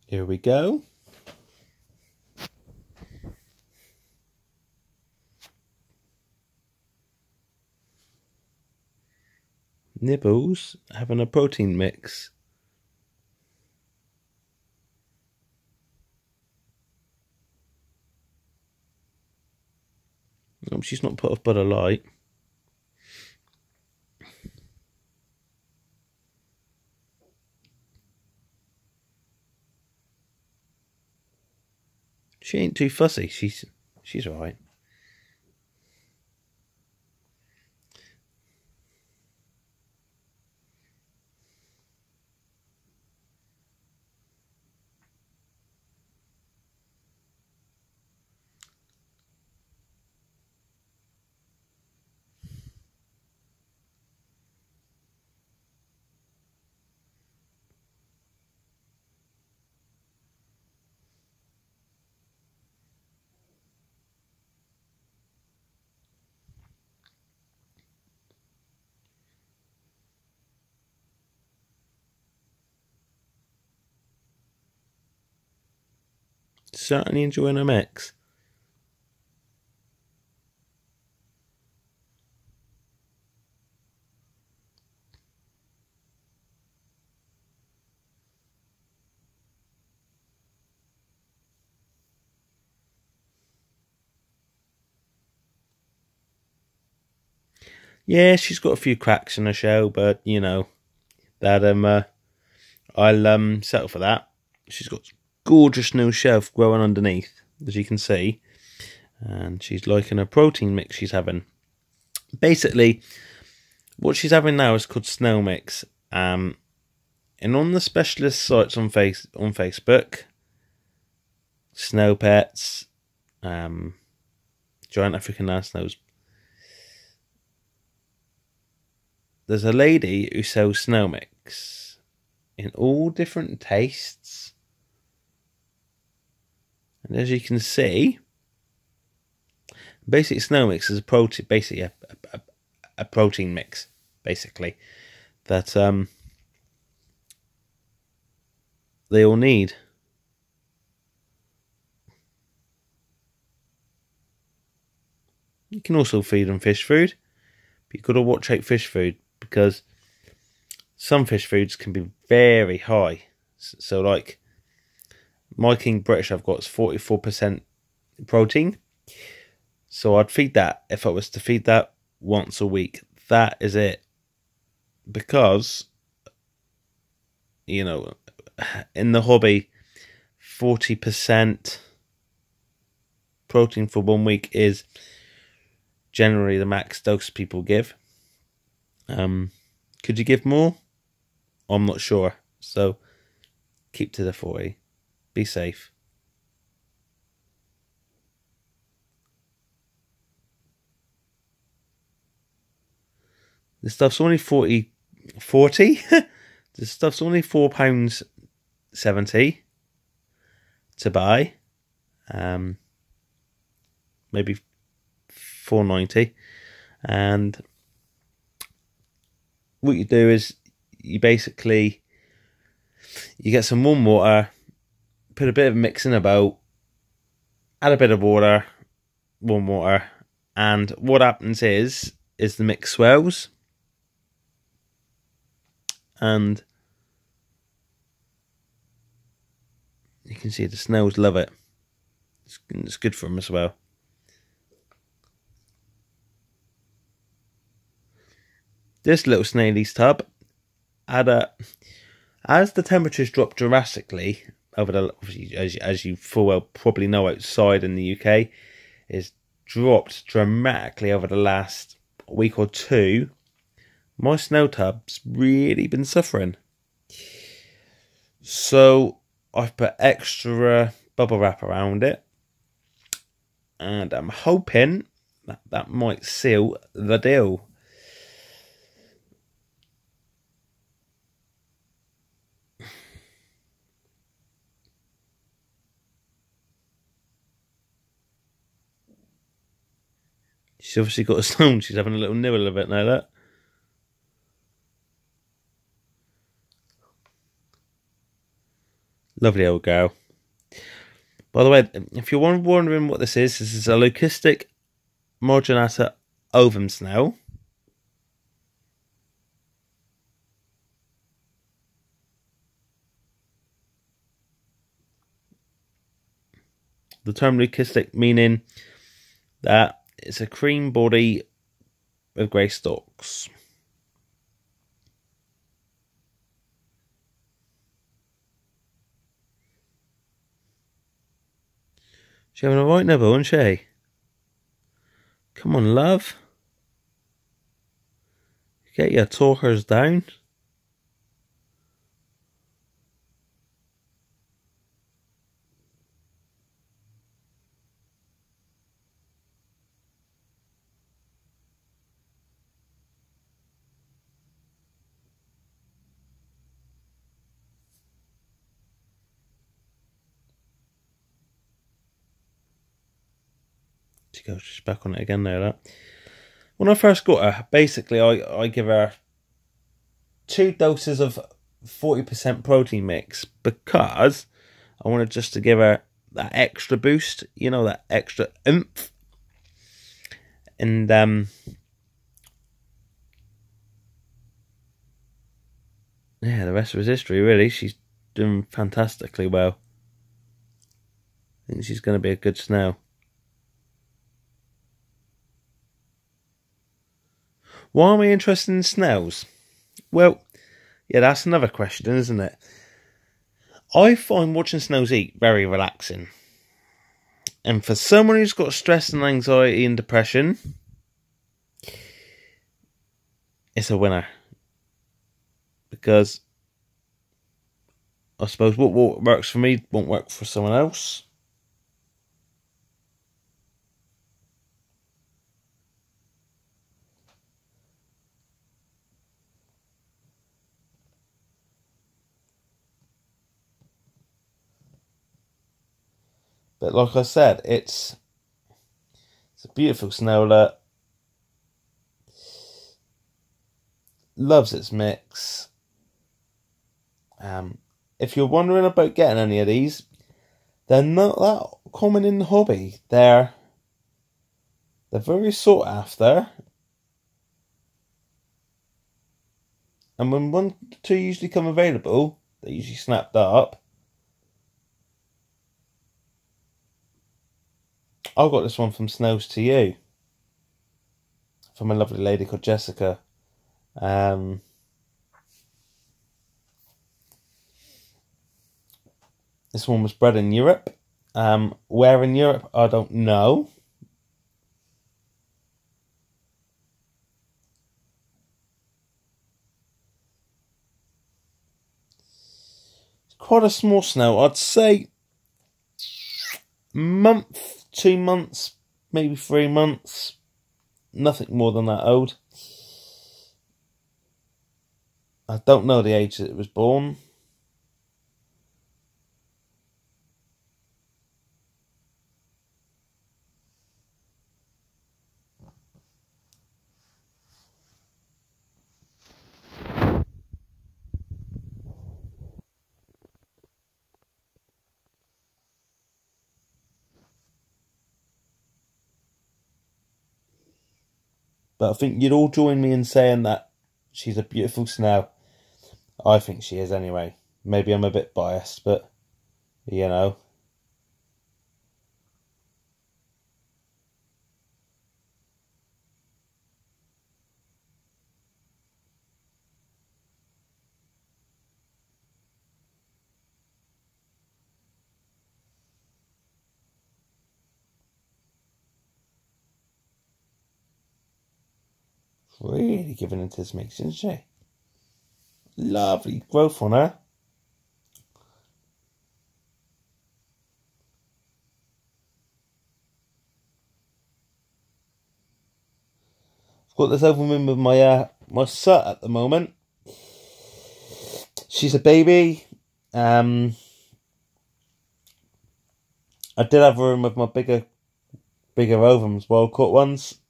Here we go. Nibbles having a protein mix. Oh, she's not put off Butter Light. She ain't too fussy. She's all right. Certainly enjoying her mix. Yeah, she's got a few cracks in her shell, but you know that I'll settle for that. She's got gorgeous new shelf growing underneath, as you can see, and she's liking a protein mix she's having. Basically, what she's having now is called snailmix. And on the specialist sites on Facebook, Snail Pets, Giant African Land Snails, there's a lady who sells snail mix in all different tastes. And as you can see, basic snail mix is a protein, basically a protein mix, basically, that they all need. You can also feed them fish food, but you've got to watch out fish food, because some fish foods can be very high. So like my King British I've got is 44% protein. So I'd feed that. If I was to feed that once a week, that is it. Because, you know, in the hobby, 40% protein for 1 week is generally the max dose people give. Could you give more? I'm not sure. So keep to the 40. Be safe. The stuff's only 40. The stuff's only £4.70 to buy. Maybe £4.90. And what you do is you basically get some warm water, put a bit of mix in a bowl, add a bit of water, warm water, and what happens is the mix swells, and you can see the snails love it. It's good for them as well. This little snailies tub, as the temperatures drop drastically over the, as you full well probably know, outside in the UK, is dropped dramatically over the last week or two. My snow tub's really been suffering. So I've put extra bubble wrap around it, and I'm hoping that might seal the deal. She's obviously got a stone. She's having a little nibble of it now, that. Lovely old girl. By the way, if you're wondering what this is a Leucustic marginata ovum snail. The term leucistic meaning that it's a cream body with grey stalks. She's having a right nibble, isn't she? Come on, love. Get your talkers down. She goes, she's back on it again there. That. When I first got her, basically I give her 2 doses of 40% protein mix because I wanted just to give her that extra boost, you know, that extra oomph. And yeah, the rest was history, really. She's doing fantastically well. I think she's going to be a good snail. Why am I interested in snails? Well, yeah, that's another question, isn't it? I find watching snails eat very relaxing. And for someone who's got stress and anxiety and depression, it's a winner. Because I suppose what works for me won't work for someone else. But like I said, it's a beautiful snail that loves its mix. If you're wondering about getting any of these, they're not that common in the hobby. They're very sought after. And when 1 to 2 usually come available, they're usually snapped up. I got this one from Snails to You, from a lovely lady called Jessica. This one was bred in Europe. Where in Europe, I don't know. It's quite a small snail. I'd say month, 2 months, maybe 3 months. Nothing more than that old. I don't know the age that it was born. But I think you'd all join me in saying that she's a beautiful snail. I think she is anyway. Maybe I'm a bit biased, but, you know. Really giving into this mix, isn't she? Lovely growth on her. I've got this ovum in with my sut at the moment. She's a baby. I did have her in with my bigger ovums, wild caught ones.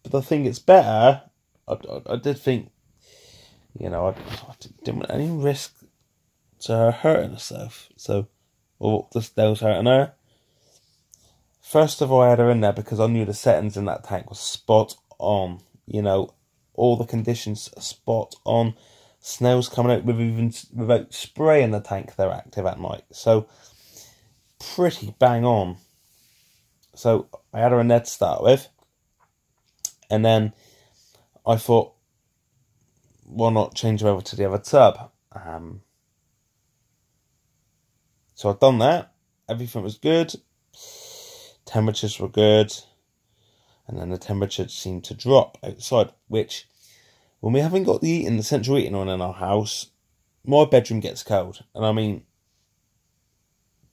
But I think it's better. I did think, you know, I didn't want any risk to her hurting herself. So, or the snail's hurting her. First of all, I had her in there because I knew the settings in that tank was spot on. You know, all the conditions are spot on. Snails coming out without spraying the tank, they're active at night. So, pretty bang on. So, I had her in there to start with. And then I thought, why not change her over to the other tub? So I'd done that. Everything was good. Temperatures were good. And then the temperature seemed to drop outside, which, when we haven't got the central heating on in our house, my bedroom gets cold. And I mean,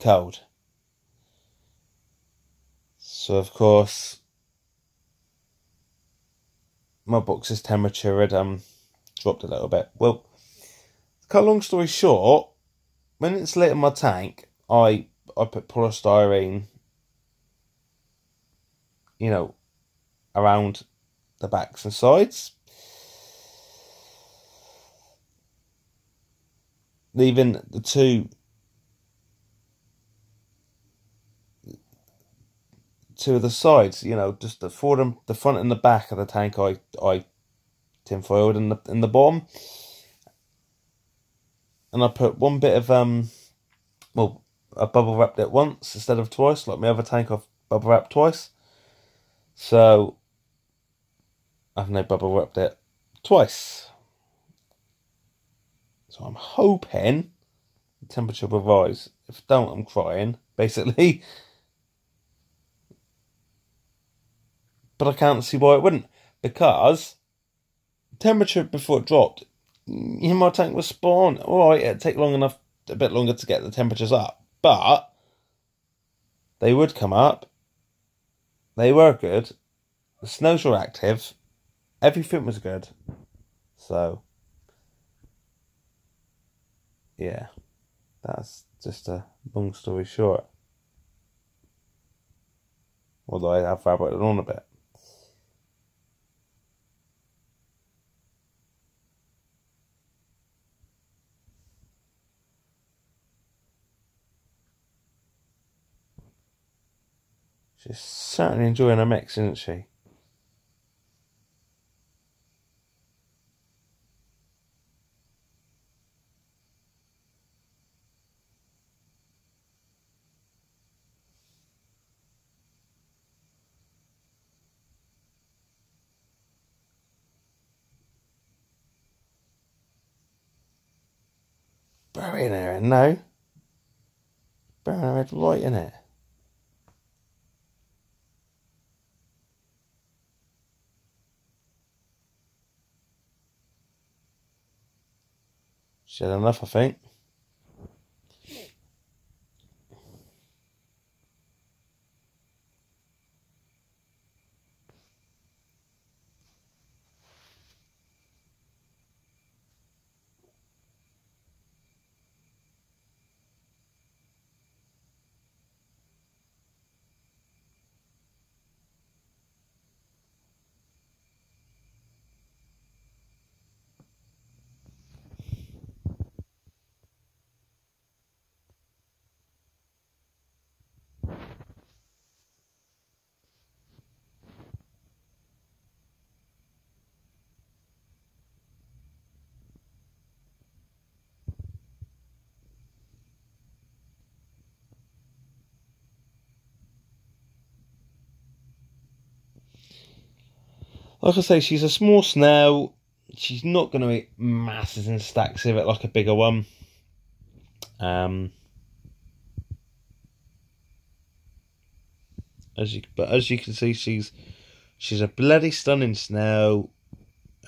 cold. So, of course, my box's temperature had dropped a little bit. Well, to cut a long story short, when it's lit in my tank, I put polystyrene, you know, around the backs and sides, leaving the two of the sides, you know, just the front and the back of the tank. I tinfoiled in the bottom, and I put one bit of I bubble wrapped it once instead of twice, like my other tank. I've bubble wrapped twice, so I've now bubble wrapped it twice. So I'm hoping the temperature will rise. If it don't, I'm crying, basically. But I can't see why it wouldn't, because temperature before it dropped, my tank was spot on. Alright, it'd take a bit longer to get the temperatures up, but they would come up. They were good. The snails were active. Everything was good. So, yeah, that's just a long story short. Although I have fabricated on a bit. She's certainly enjoying her mix, isn't she? Burying her in now. Burying her head right in it. She had enough, I think. Like I say, she's a small snail. She's not going to eat masses and stacks of it like a bigger one. As you can see, she's a bloody stunning snail,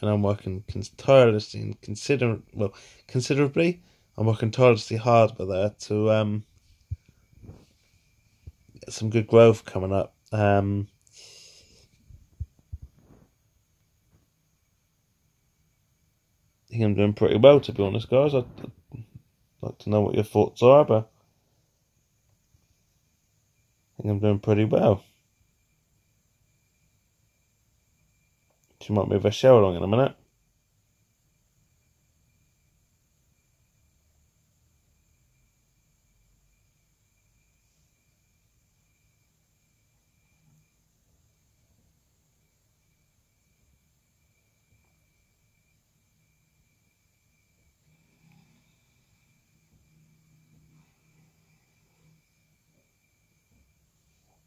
and I'm working tirelessly and considerably. I'm working tirelessly hard with her to get some good growth coming up. I think I'm doing pretty well, to be honest, guys. I'd like to know what your thoughts are, but I think I'm doing pretty well. She might move her shell along in a minute.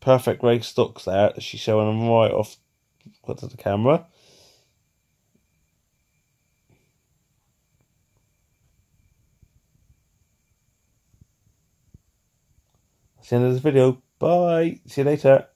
perfect grey stalks there that she's showing them right off to the camera. That's the end of this video. Bye. See you later.